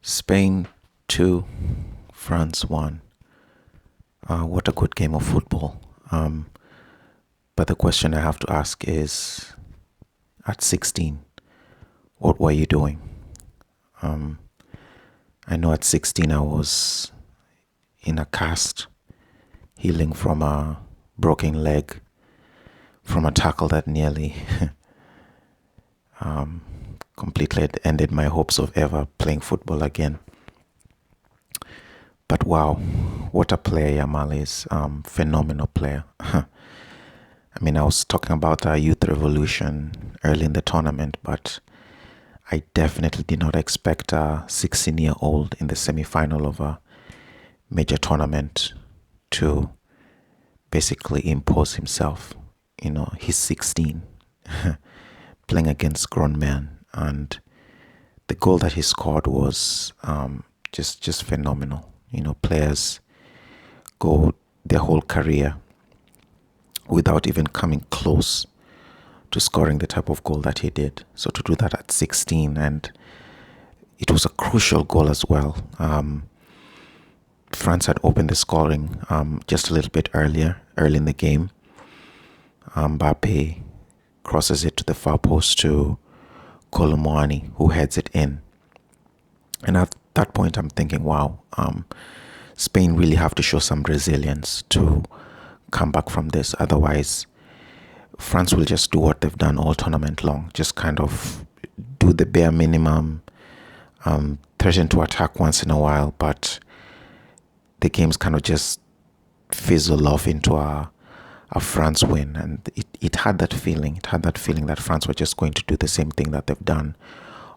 Spain 2, France 1. What a good game of football. But the question I have to ask is, at 16, what were you doing? I know at 16 I was in a cast, healing from a broken leg, from a tackle that nearly completely ended my hopes of ever playing football again. But wow, what a player Yamal is. Phenomenal player. I mean, I was talking about our youth revolution early in the tournament, but I definitely did not expect a 16-year-old in the semi-final of a major tournament to basically impose himself. You know, he's 16, playing against grown men, and the goal that he scored was just phenomenal. You know, players go their whole career without even coming close to scoring the type of goal that he did. So to do that at 16, and it was a crucial goal as well. France had opened the scoring just a little bit early in the game. Mbappe crosses it to the far post to Colomwani, who heads it in. And at that point, I'm thinking, wow, Spain really have to show some resilience to come back from this. Otherwise, France will just do what they've done all tournament long, just kind of do the bare minimum, threaten to attack once in a while, but the games kind of just fizzle off into a France win. And it had that feeling. It had that feeling that France were just going to do the same thing that they've done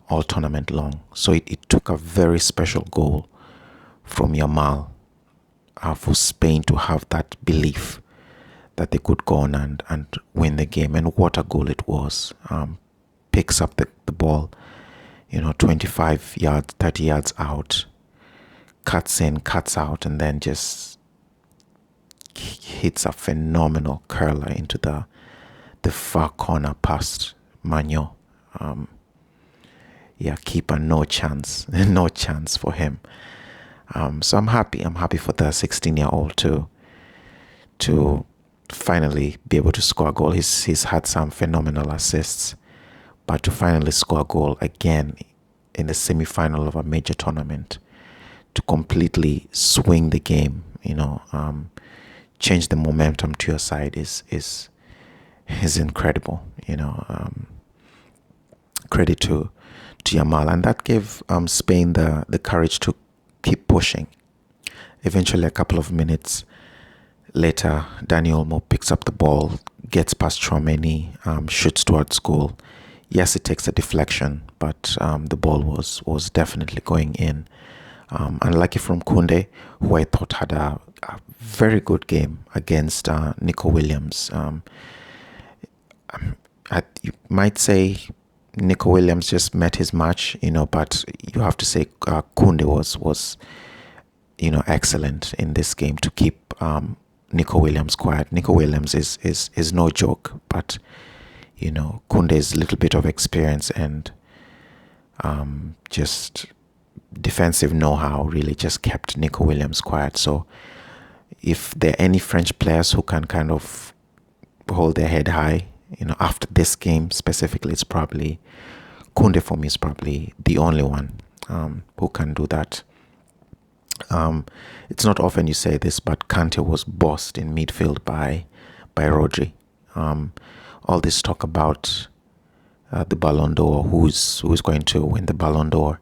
all tournament long. So it took a very special goal from Yamal for Spain to have that belief that they could go on and win the game. And what a goal it was. Picks up the ball, 25 yards, 30 yards out, cuts in, cuts out, and then just hits a phenomenal curler into the far corner past Magno. Keeper, no chance, no chance for him. So I'm happy for the 16-year-old to finally be able to score a goal. He's had some phenomenal assists, but to finally score a goal again in the semi-final of a major tournament, to completely swing the game, change the momentum to your side is incredible. Credit to Yamal, and that gave Spain the courage to keep pushing. Eventually, a couple of minutes later, Dani Olmo picks up the ball, gets past Tchouaméni, shoots towards goal. Yes, it takes a deflection, but the ball was definitely going in. Unlucky from Koundé, who I thought had a very good game against Nico Williams. You might say Nico Williams just met his match, but you have to say Koundé was excellent in this game to keep Nico Williams quiet. Nico Williams is no joke, but Koundé's little bit of experience and just defensive know-how really just kept Nico Williams quiet. So if there are any French players who can kind of hold their head high, after this game specifically, it's probably Koundé. For me, is probably the only one who can do that. It's not often you say this, but Kante was bossed in midfield by Rodri. All this talk about the Ballon d'Or, who's going to win the Ballon d'Or.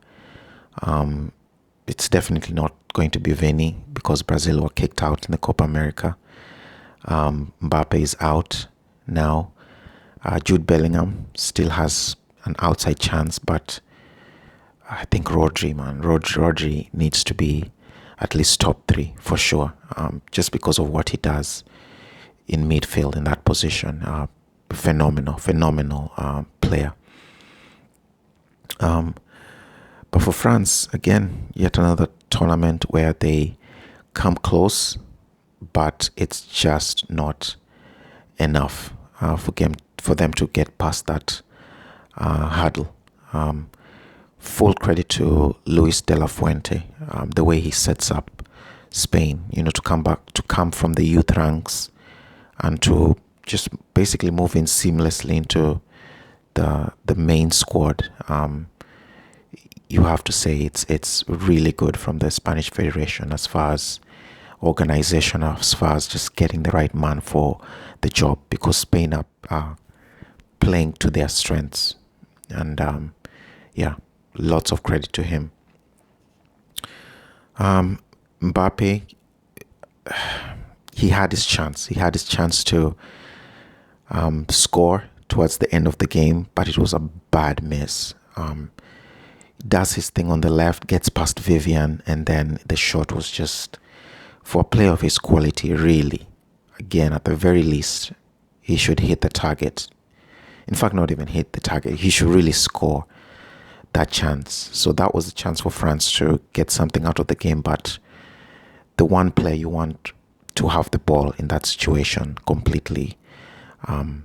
It's definitely not going to be Vini because Brazil were kicked out in the Copa America. Mbappe is out now. Jude Bellingham still has an outside chance, but I think Rodri needs to be at least top 3 for sure, just because of what he does in midfield in that position. Phenomenal player. But for France, again, yet another tournament where they come close, but it's just not enough for them to get past that hurdle. full credit to Luis de la Fuente, the way he sets up Spain, to come from the youth ranks and to just basically move in seamlessly into the main squad. You have to say it's really good from the Spanish Federation as far as organization, as far as just getting the right man for the job, because Spain are playing to their strengths. And yeah, lots of credit to him. Mbappe, he had his chance. He had his chance to score towards the end of the game, but it was a bad miss. Does his thing on the left, gets past Vivian, and then the shot was just, for a player of his quality, really, again, at the very least, he should hit the target. In fact, not even hit the target. He should really score that chance. So that was a chance for France to get something out of the game. But the one player you want to have the ball in that situation completely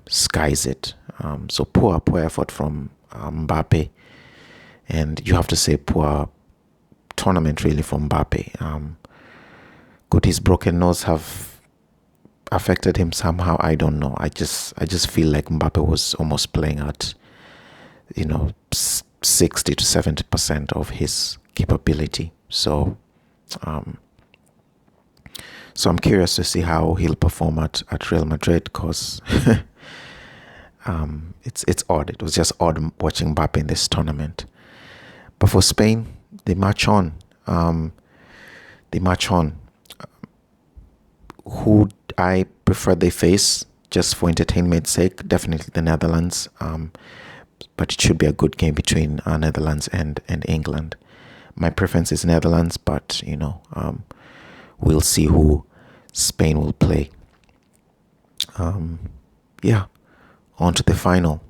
skies it. So poor effort from Mbappe. And you have to say poor tournament really from Mbappe. Could his broken nose have affected him somehow? I don't know. I just feel like Mbappe was almost playing at 60 to 70% of his capability. So I'm curious to see how he'll perform at Real Madrid, because it's odd. It was just odd watching Mbappe in this tournament. But for Spain, they march on. Who I prefer they face, just for entertainment's sake, definitely the Netherlands. But it should be a good game between Netherlands and England. My preference is Netherlands, but we'll see who Spain will play. Yeah, on to the final.